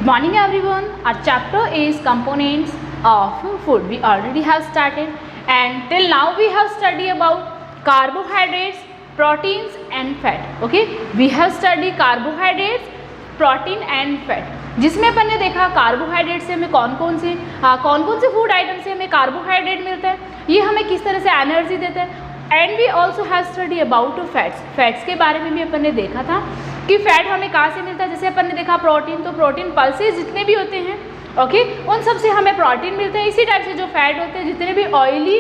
Good morning everyone. Our chapter is components of food. We already have started and till now we have studied about carbohydrates, proteins and fat. Okay, we have studied carbohydrates, protein and fat. जिसमें अपन ने देखा carbohydrate से हमें कौन कौन से food item से हमें कार्बोहाइड्रेट मिलता है, ये हमें किस तरह से एनर्जी देता है. And we also have study about fats के बारे में भी अपन ने देखा था कि फैट हमें कहाँ से मिलता है. जैसे अपन ने देखा प्रोटीन, तो प्रोटीन पल्सेस जितने भी होते हैं ओके उन सब से हमें प्रोटीन मिलता है. इसी टाइप से जो फैट होते हैं, जितने भी ऑयली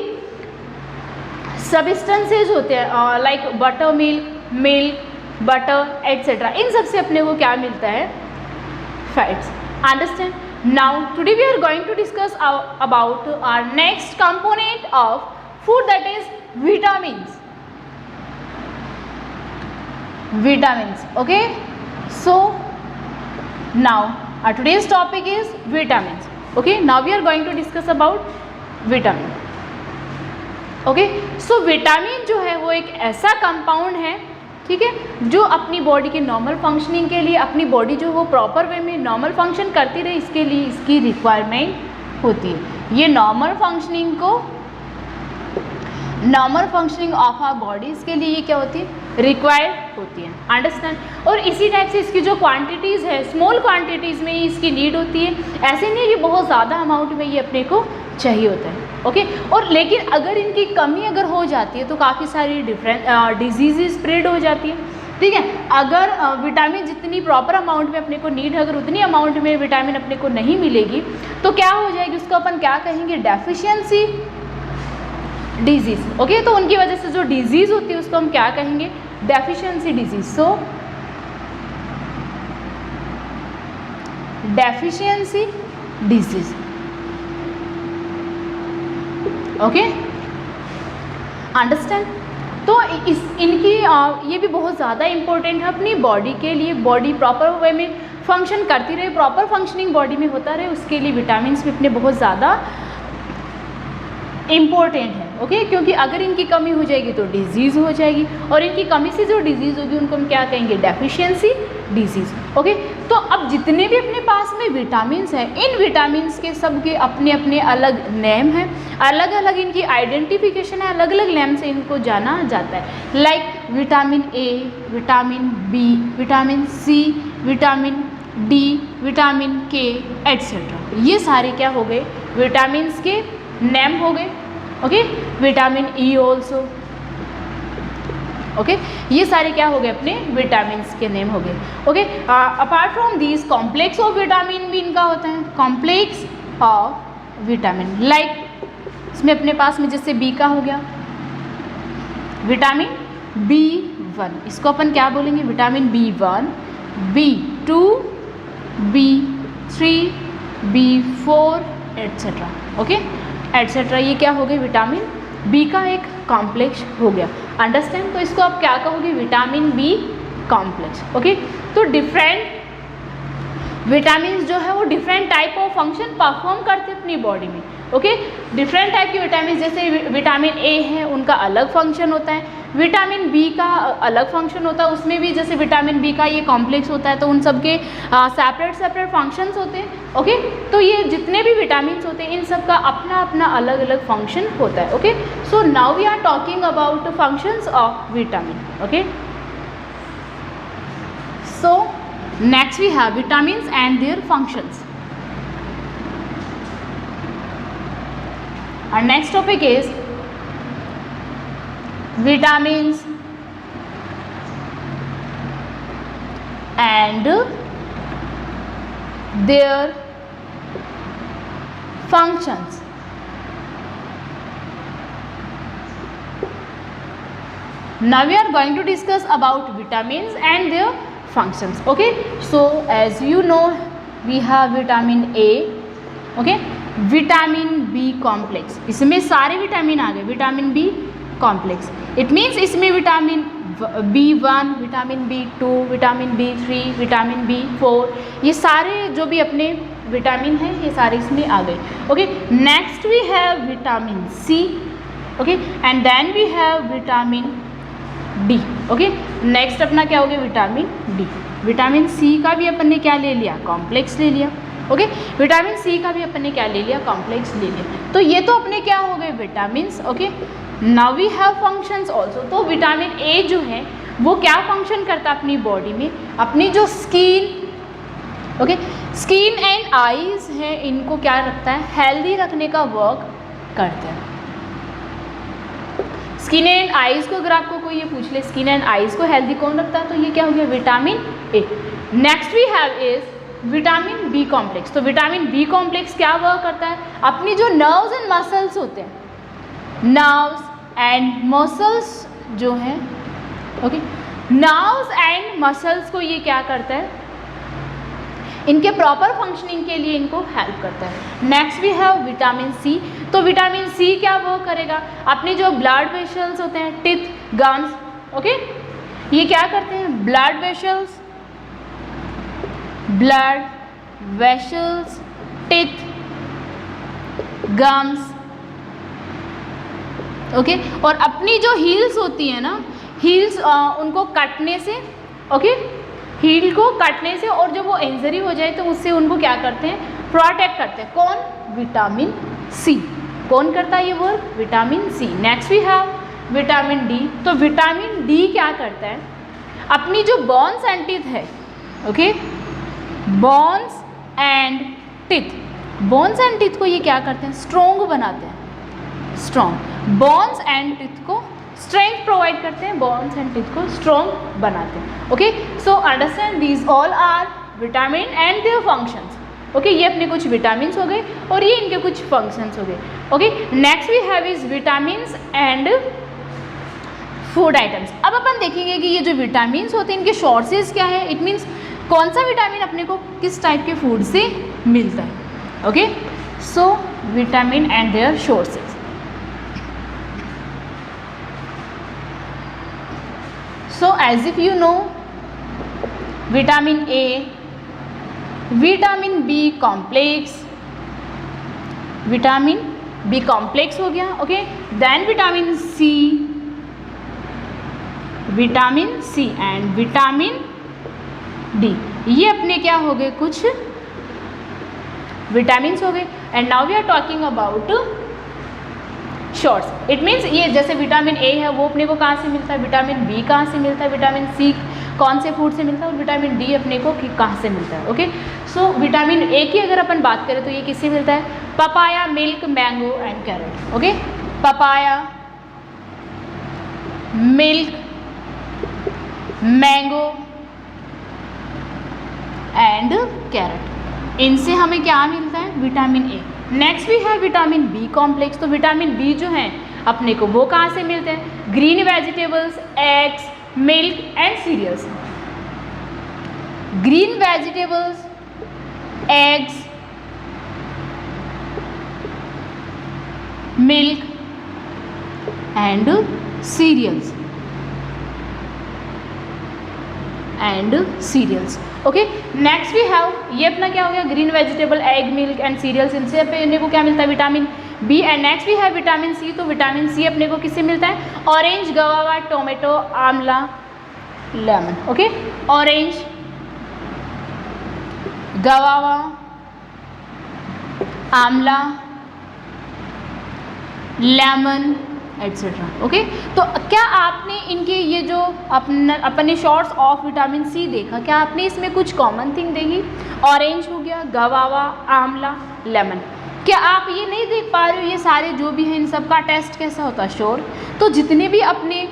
सब्सटेंसेज होते हैं like butter milk butter etcetera, इन सब से अपने को क्या मिलता है, fats. Understand. Now today we are going to discuss about our next component of food, that is vitamins. Okay, so now our today's topic is vitamins. Okay, now we are going to discuss about vitamin. Okay, so vitamin जो है वो एक ऐसा compound है, ठीक है, जो अपनी बॉडी के नॉर्मल फंक्शनिंग के लिए, अपनी बॉडी जो वो प्रॉपर वे में नॉर्मल फंक्शन करती रहे, इसके लिए इसकी रिक्वायरमेंट होती है. ये normal functioning of our bodies के लिए ये क्या होती है, रिक्वायर्ड होती है. अंडरस्टैंड. और इसी टाइप से इसकी जो क्वांटिटीज़ है, स्मॉल क्वांटिटीज़ में ही इसकी नीड होती है. ऐसे नहीं कि बहुत ज़्यादा अमाउंट में ये अपने को चाहिए होता है. ओके, और लेकिन अगर इनकी कमी अगर हो जाती है तो काफ़ी सारी डिफरेंट डिजीज़ स्प्रेड हो जाती है. ठीक है, अगर विटामिन जितनी प्रॉपर अमाउंट में अपने को नीड है, अगर उतनी अमाउंट में विटामिन अपने को नहीं मिलेगी तो क्या हो जाएगी, उसको अपन क्या कहेंगे, डेफिशिएंसी डिजीज़. ओके, तो उनकी वजह से जो डिजीज़ होती है उसको हम क्या कहेंगे, डेफिशिएंसी डिजीज़. सो डेफिशिएंसी डिजीज़. Okay, understand. तो इनकी ये भी बहुत ज़्यादा इम्पोर्टेंट है अपनी बॉडी के लिए. बॉडी प्रॉपर वे में फंक्शन करती रहे, प्रॉपर फंक्शनिंग बॉडी में होता रहे, उसके लिए विटामिन्स भी अपने बहुत ज़्यादा इम्पोर्टेंट है. ओके, क्योंकि अगर इनकी कमी हो जाएगी तो डिजीज़ हो जाएगी, और इनकी कमी से जो डिजीज़ होगी उनको हम क्या कहेंगे, डेफिशिएंसी डिजीज़. ओके, तो अब जितने भी अपने पास में विटामिन्स हैं, इन विटामिन्स के सब के अपने अपने अलग नेम हैं, अलग अलग इनकी आइडेंटिफिकेशन है, अलग अलग नेम से इनको जाना जाता है. Like vitamin A, vitamin B, vitamin C, vitamin D, vitamin K etcetera. ये सारे क्या हो गए, विटामिन्स के नेम हो गए. Okay, vitamin E also. Okay, ये सारे क्या हो गए, अपने विटामिन्स के नेम हो गए. Okay, apart from these complex of vitamin भी इनका होता है, कॉम्प्लेक्स ऑफ विटामिन. लाइक इसमें अपने पास में जैसे बी का हो गया विटामिन B1, इसको अपन क्या बोलेंगे, vitamin B1, B2, B3, B4 etcetera. Okay etcetera, ये क्या हो गए, विटामिन बी का एक कॉम्प्लेक्स हो गया. अंडरस्टैंड. तो इसको आप क्या कहोगे, विटामिन बी कॉम्प्लेक्स. ओके, तो डिफरेंट विटामिन जो है वो different type of function perform करते हैं अपनी बॉडी में. ओके, डिफरेंट टाइप के विटामिन, जैसे विटामिन ए है उनका अलग फंक्शन होता है, विटामिन बी का अलग फंक्शन होता है, उसमें भी जैसे विटामिन बी का ये कॉम्प्लेक्स होता है, तो उन सब के सेपरेट फंक्शंस होते हैं. ओके, तो ये जितने भी विटामिन होते हैं इन सब का अपना अपना अलग अलग फंक्शन होता है. Okay, so now we are talking about functions of vitamin. Okay, so next we have vitamins and their functions. Our next topic is vitamins and their functions. Now we are going to discuss about vitamins and their functions. Okay, so as you know we have vitamin A. Okay, vitamin B complex, इसमें सारे vitamin आ गए, vitamin B complex. It means इसमें vitamin B1, vitamin B2, vitamin B3, vitamin B4, ये सारे जो भी अपने विटामिन हैं ये सारे इसमें आ गए. Okay, next we have vitamin C. Okay, and then we have vitamin D. Okay, next अपना क्या हो गया, विटामिन डी। विटामिन सी का भी अपन ने क्या ले लिया, कॉम्प्लेक्स ले लिया। ओके, विटामिन सी का भी अपन ने क्या ले लिया, कॉम्प्लेक्स ले लिया। तो ये तो अपने क्या हो गए, vitamin. Okay, now we have functions also. तो विटामिन ए जो है वो क्या फंक्शन करता है अपनी बॉडी में, अपनी जो skin, okay, skin and eyes है, इनको क्या रखता है, हेल्दी रखने का वर्क करता है। स्किन एंड आईज को अगर आपको कोई ये पूछ ले, स्किन एंड आईज को हेल्दी कौन रखता है, तो ये क्या हो गया, vitamin A. Next we have is vitamin B complex. तो विटामिन बी कॉम्प्लेक्स क्या वर्क करता है, अपनी जो नर्व्स एंड मसल्स होते हैं, नर्व्स एंड मसल्स जो है, ओके, नर्व्स एंड मसल्स को ये क्या करता है, इनके प्रॉपर फंक्शनिंग के लिए इनको हेल्प करता है। Next we have vitamin C. तो विटामिन सी क्या वर्क करेगा, अपने जो ब्लड वेसल्स होते हैं, टिथ, गम्स, ओके, ये क्या करते हैं, blood vessels, teeth, gums, okay, और अपनी जो हील्स होती है ना, हील्स उनको कटने से, ओके, हील को कटने से, और जब वो इंजरी हो जाए तो उससे उनको क्या करते हैं, प्रोटेक्ट करते हैं। कौन, विटामिन सी। कौन करता है ये work, vitamin C. Next we have vitamin D. तो विटामिन डी क्या करता है, अपनी जो बोन्स एंड टीथ है, okay, bones and teeth, bones and teeth को ये क्या करते हैं, स्ट्रोंग बनाते हैं, स्ट्रॉन्ग। बोन्स एंड टीथ को स्ट्रेंथ प्रोवाइड करते हैं, बोन्स एंड टीथ को स्ट्रॉन्ग बनाते हैं। Okay, so understand these all are vitamin and their functions. Okay, ये अपने कुछ विटामिन्स हो गए और ये इनके कुछ फंक्शंस हो गए। Okay, next we have is vitamins and food items. अब अपन देखेंगे कि ये जो विटामिन्स होते हैं इनके सोर्सेज क्या है, इट मीन्स कौन सा विटामिन अपने को किस टाइप के फूड से मिलता है। Okay, so vitamin and their sources. So as if you know, vitamin A, vitamin B complex, vitamin B complex हो गया, okay, then vitamin C, vitamin C and vitamin D, ये अपने क्या हो गए, कुछ विटामिन्स हो गए। And now we are talking about shorts. It means ये जैसे विटामिन ए है वो अपने को कहाँ से मिलता है, विटामिन बी कहाँ से मिलता है, विटामिन सी कौन से फूड से मिलता है, और विटामिन डी अपने को कहाँ से मिलता है। ओके, सो विटामिन ए की अगर अपन बात करें तो ये किससे मिलता है, papaya, milk, mango and carrot. Okay, papaya, milk, mango and carrot, इनसे हमें क्या मिलता है, विटामिन ए। नेक्स्ट भी है विटामिन बी कॉम्प्लेक्स। तो विटामिन बी जो है अपने को वो कहाँ से मिलते हैं, green vegetables, eggs, milk and cereals. Green vegetables, eggs, milk and cereals okay, next we have, ये अपना क्या हो गया, green vegetable, egg, milk and cereals, इनसे अपने को क्या मिलता है, vitamin B. And next we have vitamin C. तो विटामिन सी अपने को किससे मिलता है, ऑरेंज, गवावा, टोमेटो, आंवला, लेमन। ओके, ऑरेंज, गवावा, आंवला, लेमन एट्सेट्रा। ओके, तो क्या आपने इनके ये जो अपने शॉर्ट्स ऑफ विटामिन सी देखा, क्या आपने इसमें कुछ कॉमन थिंग देखी, ऑरेंज हो गया, गवावा, आंवला, लेमन। क्या आप ये नहीं देख पा रहे हो ये सारे जो भी हैं इन सब का टेस्ट कैसा होता है, श्योर। तो जितने भी अपने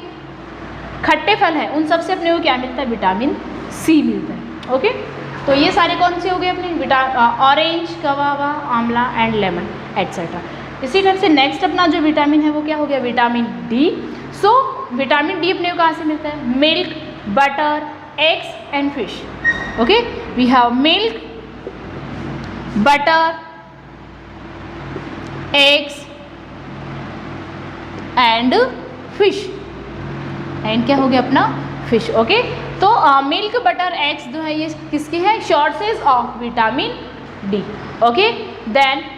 खट्टे फल हैं उन सब से अपने को क्या मिलता है, विटामिन सी मिलता है। ओके, तो ये सारे कौन से हो गए अपने, ऑरेंज, गवावा, आंवला एंड लेमन एट्सेट्रा। इसी तरह से नेक्स्ट अपना जो विटामिन है वो क्या हो गया, vitamin D. So vitamin D अपने को कहाँ से मिलता है, milk, butter, eggs and fish. Okay, we have milk, butter, eggs and fish, and क्या हो गया अपना, फिश। ओके, तो मिल्क, बटर, एग्स जो है ये किसके हैं, sources of vitamin D. Okay, then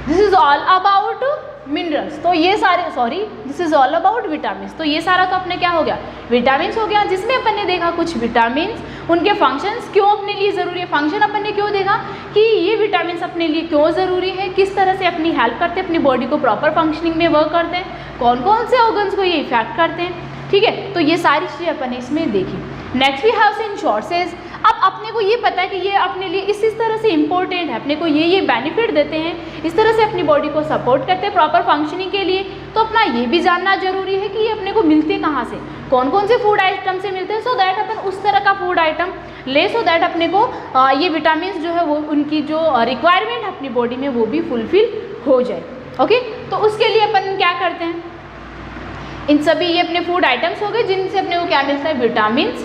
this is all about minerals. तो ये सारे, sorry, this is all about vitamin. तो ये सारा तो अपने क्या हो गया, विटामिन हो गया, जिसमें अपन ने देखा कुछ विटामिन, उनके फंक्शंस क्यों अपने लिए ज़रूरी है, फंक्शन अपन ने क्यों देखा कि ये विटामिन अपने लिए क्यों ज़रूरी है, किस तरह से अपनी हेल्प करते हैं, अपनी बॉडी को प्रॉपर फंक्शनिंग में वर्क करते हैं, कौन कौन से ऑर्गन्स को ये इफेक्ट करते हैं, ठीक है। तो ये सारी चीज़ें अपन ने इसमें देखी। Next we have seen sources. अब अपने को ये पता है कि ये अपने लिए इस तरह से इंपॉर्टेंट है, अपने को ये बेनिफिट देते हैं, इस तरह से अपनी बॉडी को सपोर्ट करते हैं प्रॉपर फंक्शनिंग के लिए। तो अपना ये भी जानना जरूरी है कि ये अपने को मिलते कहाँ से, कौन कौन से फूड आइटम से मिलते हैं, सो दैट अपन उस तरह का फूड आइटम ले, सो दैट अपने को ये विटामिन जो है वो उनकी जो रिक्वायरमेंट अपनी बॉडी में वो भी फुलफिल हो जाए। ओके, तो उसके लिए अपन क्या करते हैं, इन सभी ये अपने फूड आइटम्स हो गए जिनसे अपने को क्या मिलता है, विटामिन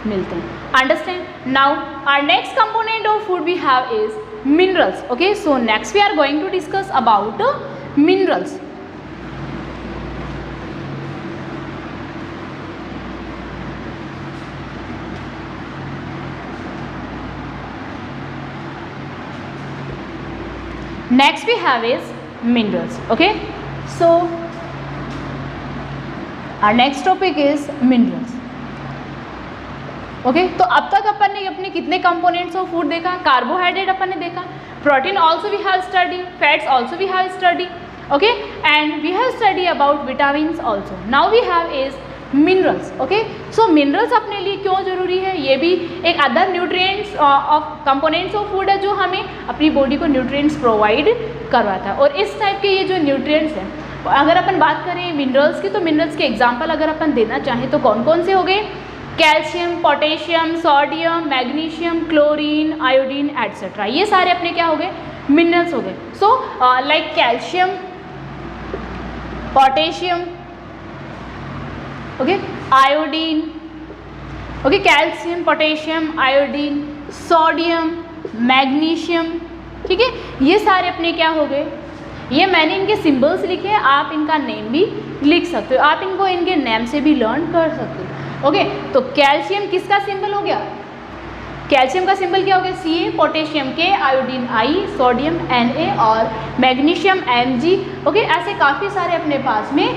मिलते हैं। Understand. Now our next component of food we have is minerals. Okay, so next we are going to discuss about minerals. Next we have is minerals. Okay, so our next topic is minerals. Okay, तो अब तक अपन ने अपने कितने components of food देखा, carbohydrate अपन ने देखा, protein also we have study, fats also we have study, okay, and we have study about vitamins also. Now we have is minerals. Okay, so minerals अपने लिए क्यों जरूरी है, ये भी एक other nutrients of components of food है जो हमें अपनी बॉडी को न्यूट्रिएंट्स प्रोवाइड करवाता है। और इस टाइप के ये जो न्यूट्रिएंट्स हैं, अगर अपन बात करें मिनरल्स की, तो मिनरल्स के एग्जाम्पल अगर अपन देना चाहें तो कौन कौन से हो गए, calcium, potassium, sodium, magnesium, chlorine, iodine etcetera, ये सारे अपने क्या हो गए, मिनरल्स हो गए। So like calcium, potassium, okay, iodine, okay, calcium, potassium, iodine, sodium, magnesium, ठीक है, ये सारे अपने क्या हो गए, ये मैंने इनके सिंबल्स लिखे हैं, आप इनका नेम भी लिख सकते हो, आप इनको इनके नेम से भी लर्न कर सकते हो। ओके, तो कैल्शियम किसका सिंबल हो गया, कैल्शियम का सिंबल क्या हो गया, Ca, potassium K, iodine I, sodium Na और मैग्नीशियम Mg। ओके, ऐसे काफ़ी सारे अपने पास में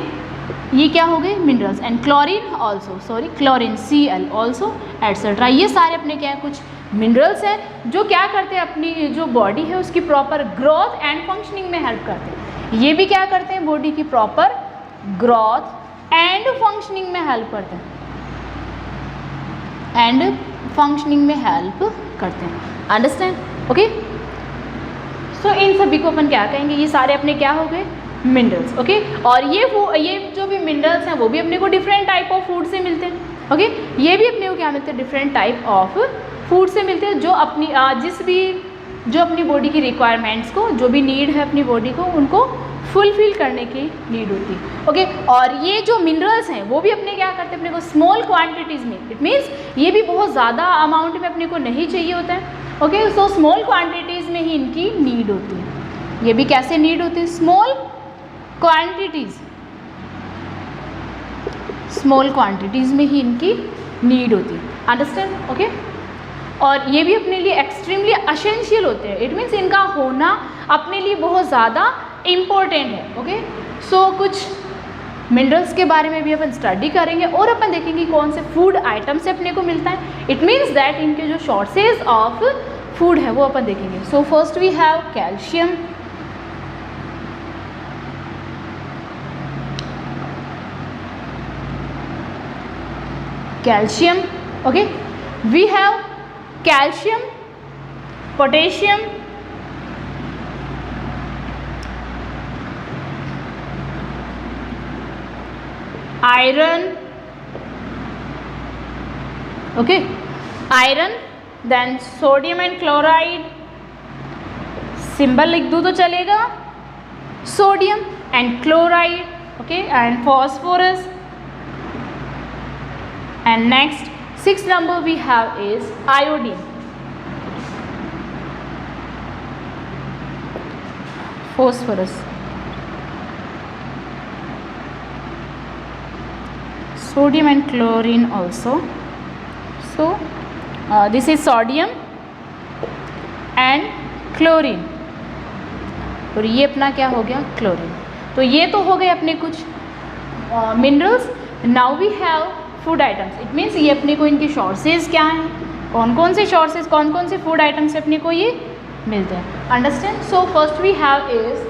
ये क्या हो गए, minerals. And chlorine also, sorry, chlorine Cl also etcetera, ये सारे अपने क्या है, कुछ मिनरल्स हैं जो क्या करते हैं, अपनी जो बॉडी है उसकी प्रॉपर ग्रोथ एंड फंक्शनिंग में हेल्प करते हैं। ये भी क्या करते हैं, बॉडी की प्रॉपर ग्रोथ एंड फंक्शनिंग में हेल्प करते हैं, एंड फंक्शनिंग में हेल्प करते हैं। अंडरस्टैंड। ओके, सो इन सभी को अपन क्या कहेंगे, ये सारे अपने क्या हो गए, मिनरल्स। ओके, और ये जो भी मिनरल्स हैं वो भी अपने को डिफरेंट टाइप ऑफ फूड से मिलते हैं। ओके, ये भी अपने को क्या मिलते हैं, डिफरेंट टाइप ऑफ फूड से मिलते हैं, जो अपनी जो अपनी बॉडी की रिक्वायरमेंट्स को, जो भी नीड है अपनी बॉडी को, उनको फुलफिल करने की नीड होती है। ओके, और ये जो मिनरल्स हैं वो भी अपने क्या करते हैं, अपने को स्मॉल क्वांटिटीज़ में, इट मीन्स ये भी बहुत ज़्यादा अमाउंट में अपने को नहीं चाहिए होता है। ओके, सो स्मॉल क्वांटिटीज़ में ही इनकी नीड होती है। ये भी कैसे नीड होती है, स्मॉल क्वांटिटीज़ में ही इनकी नीड होती है। अंडरस्टैंड। ओके, और ये भी अपने लिए एक्सट्रीमली असेंशियल होते हैं, इट मीन्स इनका होना अपने लिए बहुत ज़्यादा इम्पोर्टेंट है। ओके, सो कुछ मिनरल्स के बारे में भी अपन स्टडी करेंगे और अपन देखेंगे कौन से फूड आइटम से अपने को मिलता है। इट मीन्स दैट इनके जो सोर्सेज ऑफ फूड है वो अपन देखेंगे। So first we have calcium, okay, we have calcium, potassium, iron, okay, iron, then sodium and chloride, symbol लिख दूँ तो चलेगा, sodium and chloride, okay, and phosphorus, and next 6th number we have is iodine, phosphorus, sodium and chlorine also. So this is sodium and chlorine, और ये अपना क्या हो गया, क्लोरीन। तो ये तो हो गए अपने कुछ minerals. Now we have food items, it means ये अपने को इनके सोर्सेज क्या हैं, कौन कौन से सोर्सेज, कौन कौन से फूड आइटम्स से अपने को ये मिलते हैं। Understand. So first we have is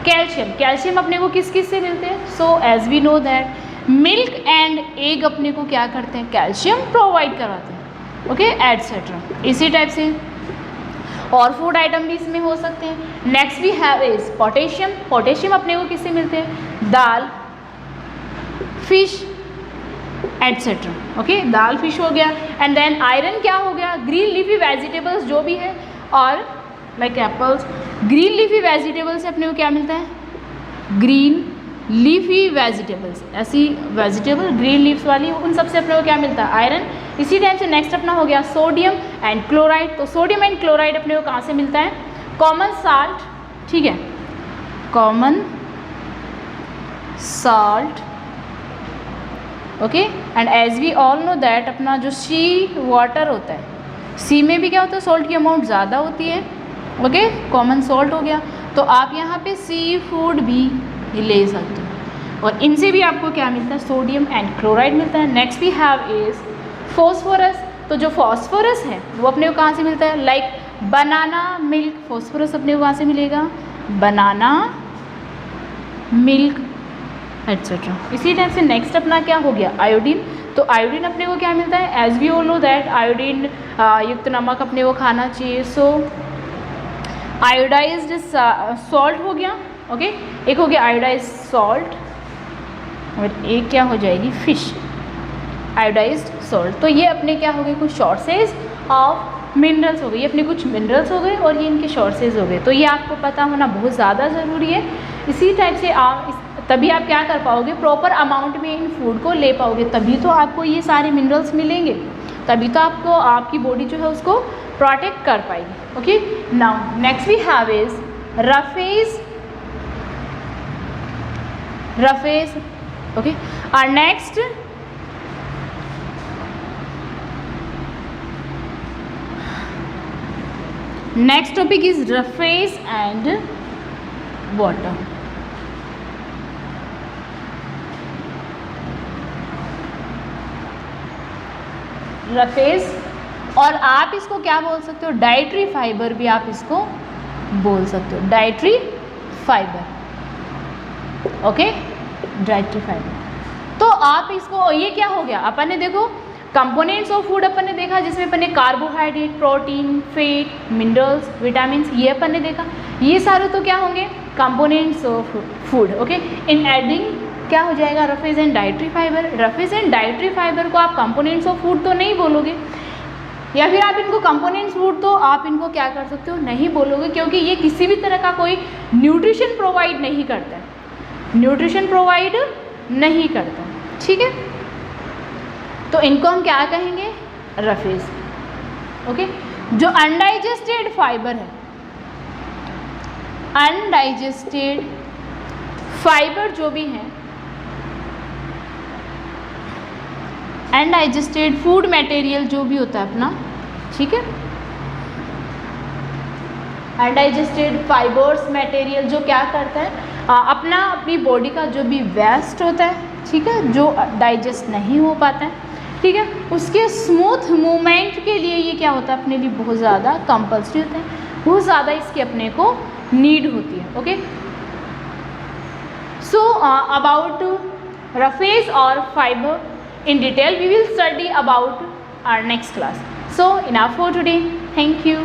calcium. Calcium अपने को किस किस से मिलते हैं? So as we know that milk and egg अपने को क्या करते हैं? कैल्शियम प्रोवाइड करवाते हैं, ओके, एटसेट्रा। इसी टाइप से और फूड आइटम भी इसमें हो सकते हैं। Next we have is potassium. Potassium अपने को किससे मिलते हैं? दाल, फिश एटसेट्रा, ओके, दाल फिश हो गया। एंड देन आयरन क्या हो गया? ग्रीन लीफी वेजिटेबल्स जो भी है, और like apples, green leafy vegetables से अपने को क्या मिलता है? ग्रीन लीफी वेजिटेबल्स, ऐसी वेजिटेबल ग्रीन लीव्स वाली, उन सब से अपने को क्या मिलता है? आयरन। इसी टाइप से नेक्स्ट अपना हो गया सोडियम एंड क्लोराइड। तो सोडियम एंड क्लोराइड अपने को कहाँ से मिलता है? कॉमन साल्ट, ठीक है, common salt, okay. And as we all know that अपना जो सी वाटर होता है, सी में भी क्या होता है? सॉल्ट की अमाउंट ज़्यादा होती है, ओके, कॉमन सॉल्ट हो गया। तो आप यहाँ पे सी फूड भी ले सकते हो, और इनसे भी आपको क्या मिलता है? सोडियम एंड क्लोराइड मिलता है। Next we have is phosphorus. तो जो फॉस्फोरस है वो अपने को कहाँ से मिलता है? लाइक बनाना मिल्क, फॉस्फोरस अपने को कहाँ से मिलेगा? Banana milk etcetera. इसी टाइप से नेक्स्ट अपना क्या हो गया? आयोडीन। तो आयोडीन अपने को क्या मिलता है? As we all know that iodine युक्त नमक अपने को खाना चाहिए। सो आयोडाइज्ड सॉल्ट हो गया, ओके, एक हो गया आयोडाइज्ड सॉल्ट, और एक क्या हो जाएगी? Fish iodised salt. तो ये अपने क्या हो गए? कुछ सोर्सेज ऑफ मिनरल्स हो गए, ये अपने कुछ मिनरल्स हो गए और ये इनके सोर्सेज हो गए। तो ये आपको पता होना बहुत ज़्यादा ज़रूरी है। इसी टाइप से तभी आप क्या कर पाओगे? प्रॉपर अमाउंट में इन फूड को ले पाओगे, तभी तो आपको ये सारे मिनरल्स मिलेंगे, तभी तो आपको आपकी बॉडी जो है उसको प्रोटेक्ट कर पाएगी, okay. Now next we have is roughage, roughage, okay. और next topic is roughage and water. Roughage, और आप इसको क्या बोल सकते हो? डाइटरी फाइबर भी आप इसको बोल सकते हो, dietary fibre, okay, dietary fibre. तो आप इसको, ये क्या हो गया? अपन ने देखो कंपोनेंट्स ऑफ फूड अपन ने देखा, जिसमें अपन ने carbohydrate, protein, fat, minerals, vitamins, ये अपन ने देखा। ये सारे तो क्या होंगे? Components of food, okay. In adding क्या हो जाएगा? Roughage and dietary fibre. Roughage and dietary fibre को आप कंपोनेंट्स ऑफ फूड तो नहीं बोलोगे, या फिर आप इनको कंपोनेंट्स फूड तो आप इनको क्या कर सकते हो? नहीं बोलोगे, क्योंकि ये किसी भी तरह का कोई न्यूट्रिशन प्रोवाइड नहीं करता है, न्यूट्रिशन प्रोवाइड नहीं करता, ठीक है। तो इनको हम क्या कहेंगे? Roughage, okay. जो अनडाइजेस्टेड फाइबर है, अनडाइजेस्टेड फाइबर जो भी हैं, अनडाइजेस्टेड फूड मटेरियल जो भी होता है अपना, ठीक है, अनडाइजेस्टेड फाइबर्स मटेरियल जो क्या करता है? अपनी बॉडी का जो भी वेस्ट होता है, ठीक है, जो डाइजेस्ट नहीं हो पाता है, ठीक है, उसके स्मूथ मूवमेंट के लिए ये क्या होता है? अपने लिए बहुत ज़्यादा कंपल्सरी होता है, बहुत ज़्यादा इसकी अपने को नीड होती है, ओके। सो अबाउट रफेज और fibre in detail we will study about our next class. So enough for today. Thank you.